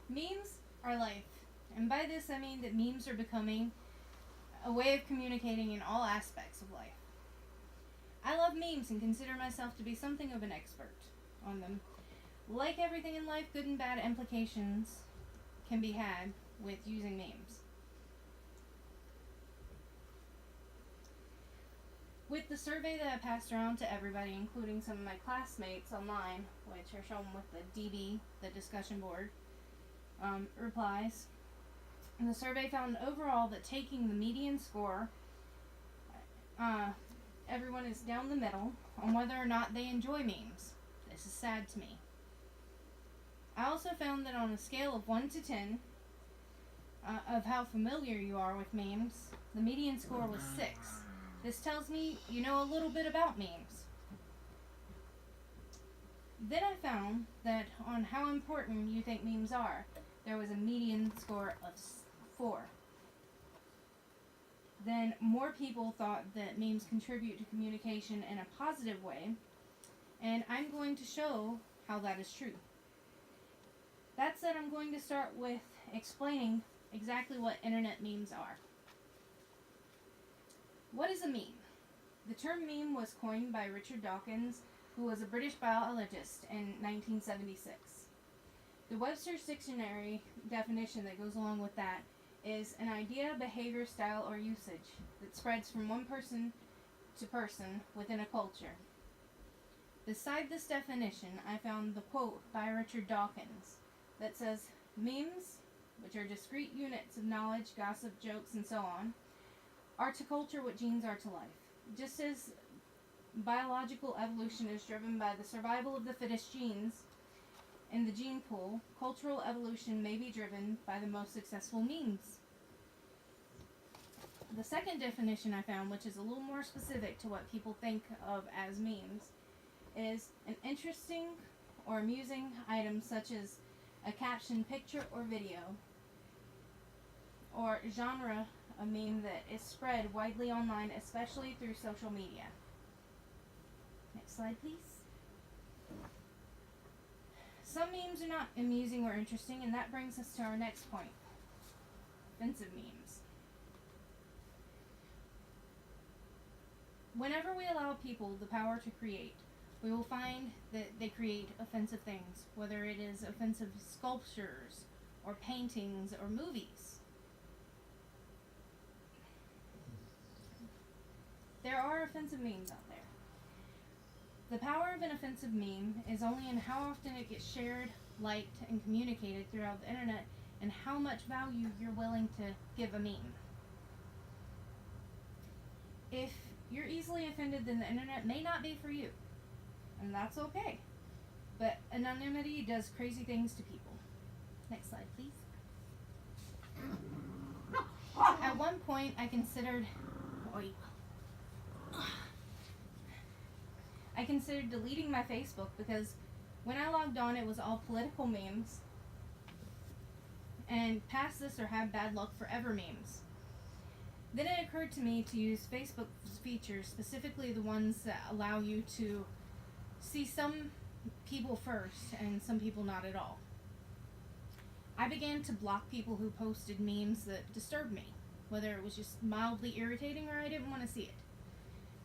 Memes are life, and by this I mean that memes are becoming a way of communicating in all aspects of life. I love memes and consider myself to be something of an expert on them. Like everything in life, good and bad implications can be had with using memes. With the survey that I passed around to everybody, including some of my classmates online, which are shown with the DB, the discussion board, replies, and the survey found overall that taking the median score, everyone is down the middle on whether or not they enjoy memes. This is sad to me. I also found that on a scale of 1 to 10, of how familiar you are with memes, the median score was 6. This tells me you know a little bit about memes. Then I found that on how important you think memes are, there was a median score of 4. Then more people thought that memes contribute to communication in a positive way, and I'm going to show how that is true. That said, I'm going to start with explaining exactly what internet memes are. What is a meme? The term meme was coined by Richard Dawkins, who was a British biologist in 1976. The Webster's Dictionary definition that goes along with that is an idea, behavior, style, or usage that spreads from one person to person within a culture. Beside this definition, I found the quote by Richard Dawkins that says, memes, which are discrete units of knowledge, gossip, jokes, and so on, are to culture what genes are to life. Just as biological evolution is driven by the survival of the fittest genes in the gene pool, cultural evolution may be driven by the most successful memes. The second definition I found, which is a little more specific to what people think of as memes, is an interesting or amusing item such as a captioned picture or video, or genre of meme that is spread widely online, especially through social media. Next slide, please. Some memes are not amusing or interesting, and that brings us to our next point. Offensive memes. Whenever we allow people the power to create, we will find that they create offensive things, whether it is offensive sculptures, or paintings, or movies. There are offensive memes out there. The power of an offensive meme is only in how often it gets shared, liked, and communicated throughout the internet, and how much value you're willing to give a meme. If you're easily offended, then the internet may not be for you, and that's okay. But anonymity does crazy things to people. Next slide, please. At one point, I considered deleting my Facebook because when I logged on, it was all political memes and pass this or have bad luck forever memes. Then it occurred to me to use Facebook's features, specifically the ones that allow you to see some people first and some people not at all. I began to block people who posted memes that disturbed me, whether it was just mildly irritating or I didn't want to see it.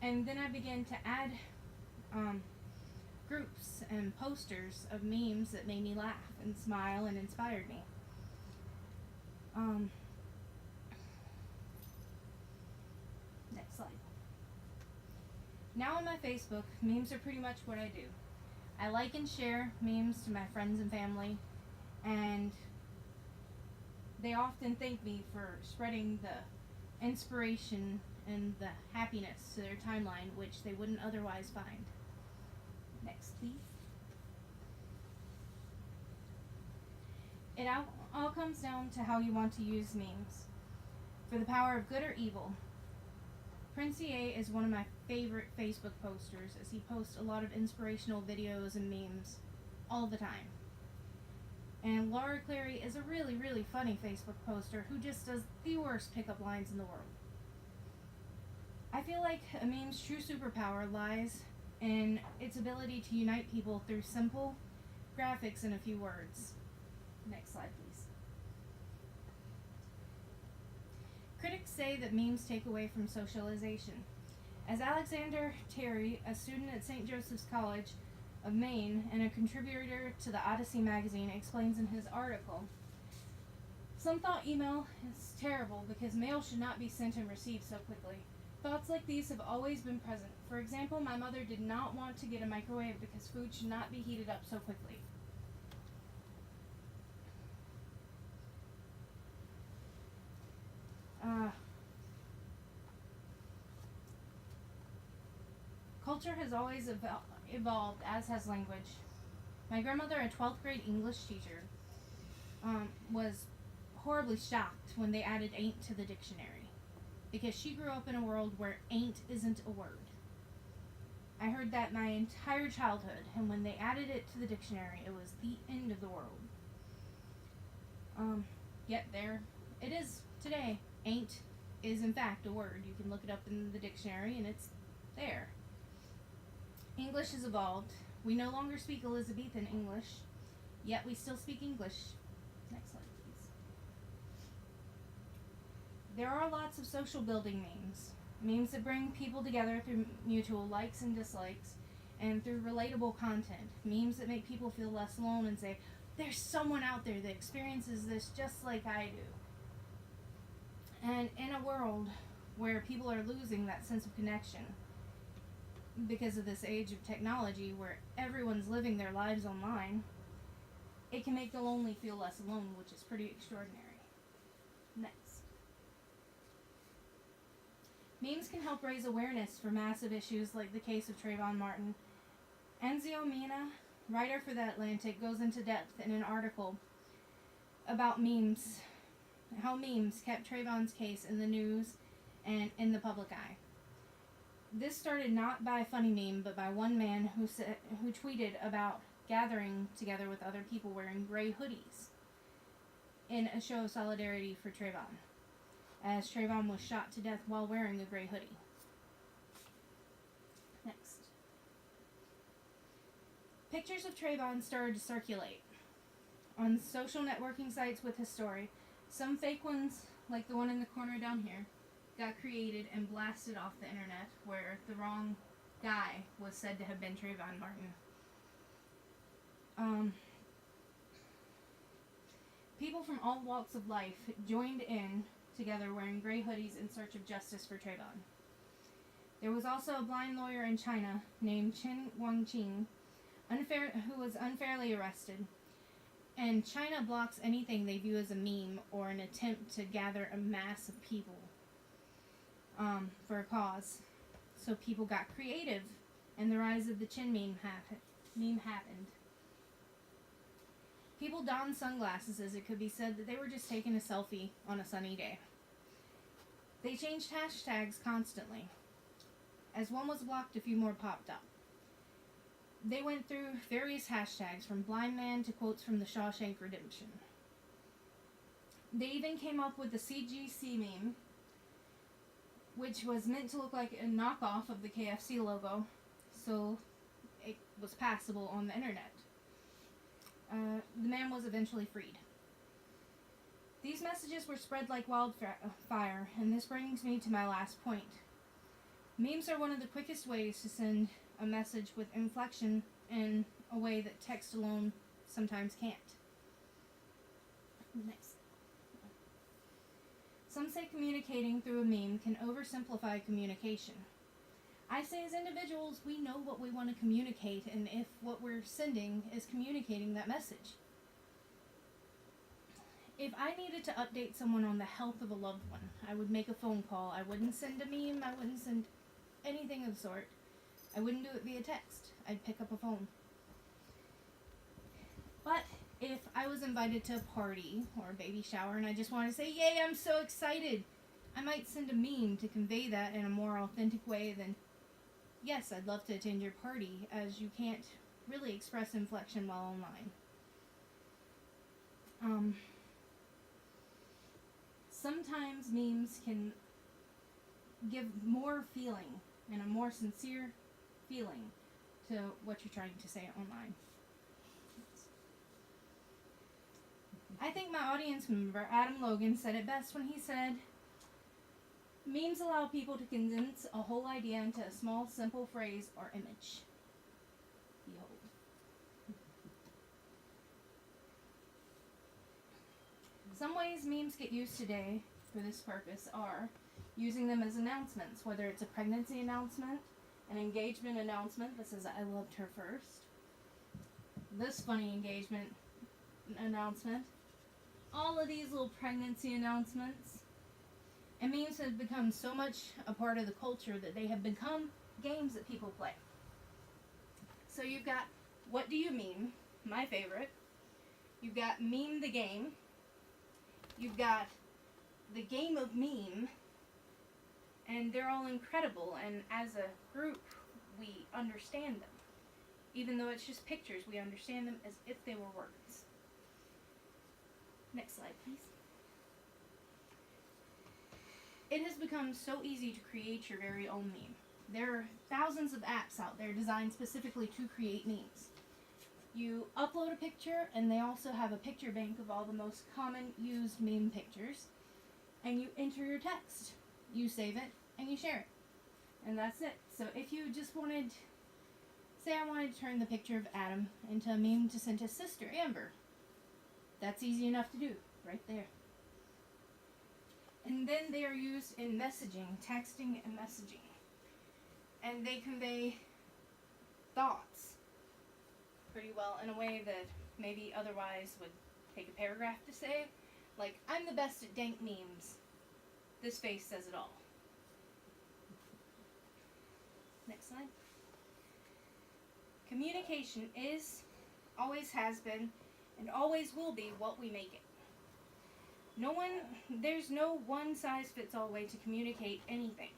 And then I began to add groups and posters of memes that made me laugh and smile and inspired me. Next slide. Now on my Facebook, memes are pretty much what I do. I like and share memes to my friends and family, and they often thank me for spreading the inspiration and the happiness to their timeline, which they wouldn't otherwise find. Next, please. It all comes down to how you want to use memes. For the power of good or evil, Prince EA is one of my favorite Facebook posters, as he posts a lot of inspirational videos and memes all the time. And Laura Clary is a really, really funny Facebook poster who just does the worst pickup lines in the world. I feel like a meme's true superpower lies in its ability to unite people through simple graphics and a few words. Next slide, please. Critics say that memes take away from socialization. As Alexander Terry, a student at St. Joseph's College of Maine and a contributor to the Odyssey magazine, explains in his article, some thought email is terrible because mail should not be sent and received so quickly. Thoughts like these have always been present. For example, my mother did not want to get a microwave because food should not be heated up so quickly. Culture has always evolved, as has language. My grandmother, a 12th grade English teacher, was horribly shocked when they added ain't to the dictionary, because she grew up in a world where ain't isn't a word. I heard that my entire childhood, and when they added it to the dictionary, it was the end of the world. Yet there it is today. Ain't is in fact a word. You can look it up in the dictionary and it's there. English has evolved. We no longer speak Elizabethan English, yet we still speak English. Next slide, please. There are lots of social building memes. Memes that bring people together through mutual likes and dislikes and through relatable content. Memes that make people feel less alone and say, there's someone out there that experiences this just like I do. And in a world where people are losing that sense of connection because of this age of technology where everyone's living their lives online, it can make the lonely feel less alone, which is pretty extraordinary. Next. Memes can help raise awareness for massive issues like the case of Trayvon Martin. Enzio Mina, writer for The Atlantic, goes into depth in an article about memes, how memes kept Trayvon's case in the news and in the public eye. This started not by a funny meme, but by one man who tweeted about gathering together with other people wearing gray hoodies in a show of solidarity for Trayvon, as Trayvon was shot to death while wearing a gray hoodie. Next. Pictures of Trayvon started to circulate on social networking sites with his story. Some fake ones, like the one in the corner down here, got created and blasted off the internet, where the wrong guy was said to have been Trayvon Martin. People from all walks of life joined in together wearing gray hoodies in search of justice for Trayvon. There was also a blind lawyer in China named Chen Guangqing, who was unfairly arrested. And China blocks anything they view as a meme or an attempt to gather a mass of people for a cause. So people got creative, and the rise of the Chin meme happened. People donned sunglasses as it could be said that they were just taking a selfie on a sunny day. They changed hashtags constantly. As one was blocked, a few more popped up. They went through various hashtags, from blind man to quotes from the Shawshank Redemption. They even came up with the CGC meme, which was meant to look like a knockoff of the KFC logo, so it was passable on the internet. The man was eventually freed. These messages were spread like wildfire, and this brings me to my last point. Memes are one of the quickest ways to send a message with inflection in a way that text alone sometimes can't. Next. Some say communicating through a meme can oversimplify communication. I say as individuals, we know what we want to communicate, and if what we're sending is communicating that message. If I needed to update someone on the health of a loved one, I would make a phone call. I wouldn't send a meme. I wouldn't send anything of the sort. I wouldn't do it via text. I'd pick up a phone. But if I was invited to a party or a baby shower and I just want to say, yay, I'm so excited, I might send a meme to convey that in a more authentic way than, yes, I'd love to attend your party, as you can't really express inflection while online. Sometimes memes can give more feeling and a more sincere feeling to what you're trying to say online. I think my audience member, Adam Logan, said it best when he said, memes allow people to condense a whole idea into a small, simple phrase or image. Behold. Some ways memes get used today for this purpose are using them as announcements, whether it's a pregnancy announcement, an engagement announcement that says, I loved her first, this funny engagement announcement, all of these little pregnancy announcements. And memes have become so much a part of the culture that they have become games that people play. So you've got What Do You Meme? My favorite. You've got Meme the Game. You've got the Game of Meme. And they're all incredible. And as a group, we understand them. Even though it's just pictures, we understand them as if they were words. Next slide, please. It has become so easy to create your very own meme. There are thousands of apps out there designed specifically to create memes. You upload a picture, and they also have a picture bank of all the most common used meme pictures, and you enter your text. You save it, and you share it. And that's it. So if you just wanted, say I wanted to turn the picture of Adam into a meme to send his sister, Amber, that's easy enough to do, right there. And then they are used in messaging, texting and messaging. And they convey thoughts pretty well in a way that maybe otherwise would take a paragraph to say. Like, I'm the best at dank memes. This face says it all. Next slide. Communication is, always has been, and always will be what we make it. There's no one-size-fits-all way to communicate anything.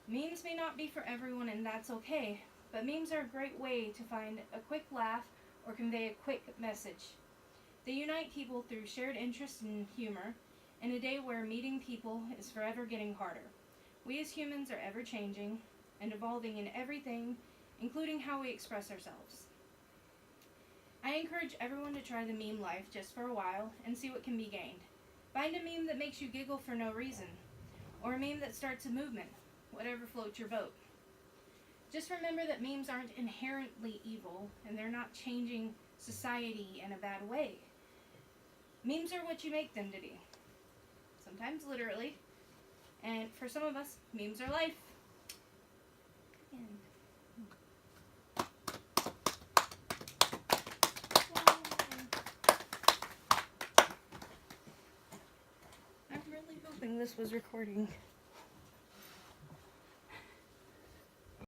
Memes may not be for everyone, and that's okay, but memes are a great way to find a quick laugh or convey a quick message. They unite people through shared interest and humor in a day where meeting people is forever getting harder. We as humans are ever-changing and evolving in everything, including how we express ourselves. I encourage everyone to try the meme life just for a while and see what can be gained. Find a meme that makes you giggle for no reason, or a meme that starts a movement, whatever floats your boat. Just remember that memes aren't inherently evil, and they're not changing society in a bad way. Memes are what you make them to be. Sometimes literally, and for some of us, memes are life. I'm really hoping this was recording.